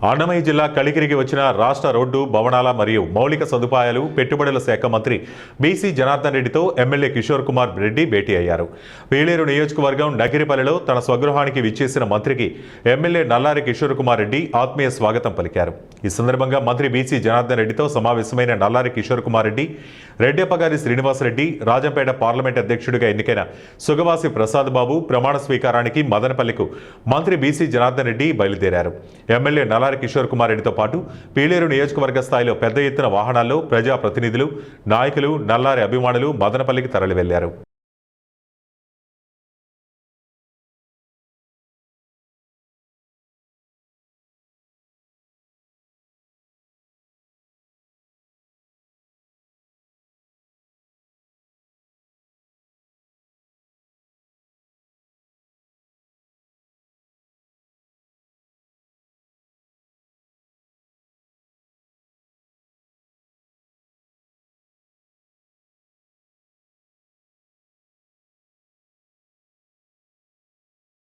అన్నమయ్య జిల్లా కలికిరికి వచ్చిన రాష్ట్ర రోడ్డు భవనాల మరియు మౌలిక సదుపాయాలు పెట్టుబడుల శాఖ మంత్రి బీసీ జనార్దన్ రెడ్డితో ఎమ్మెల్యే కిషోర్ కుమార్ రెడ్డి భేటీ అయ్యారు. పీలేరు నియోజకవర్గం నగిరిపల్లిలో తన స్వగృహానికి విచ్చేసిన మంత్రికి ఎమ్మెల్యే నల్లారి కిషోర్ కుమార్ రెడ్డి ఆత్మీయ స్వాగతం పలికారు. ఈ సందర్భంగా మంత్రి బీసీ జనార్దన్ రెడ్డితో సమావేశమైన నల్లారి కిషోర్ కుమార్ రెడ్డి, రెడ్డెప్పగారి శ్రీనివాసరెడ్డి, రాజంపేట పార్లమెంట్ అధ్యక్షుడిగా ఎన్నికైన సుగవాసి ప్రసాద్ బాబు ప్రమాణ స్వీకారానికి మదనపల్లికు మంత్రి బీసీ జనార్దన్ రెడ్డి బయలుదేరారు. ఎమ్మెల్యే నల్లారి కిషోర్ కుమార్ రెడ్డితో పాటు పీలేరు నియోజకవర్గ స్థాయిలో పెద్ద ఎత్తున వాహనాల్లో ప్రజాప్రతినిధులు, నాయకులు, నల్లారి అభిమానులు మదనపల్లికి తరలి వెళ్లారు.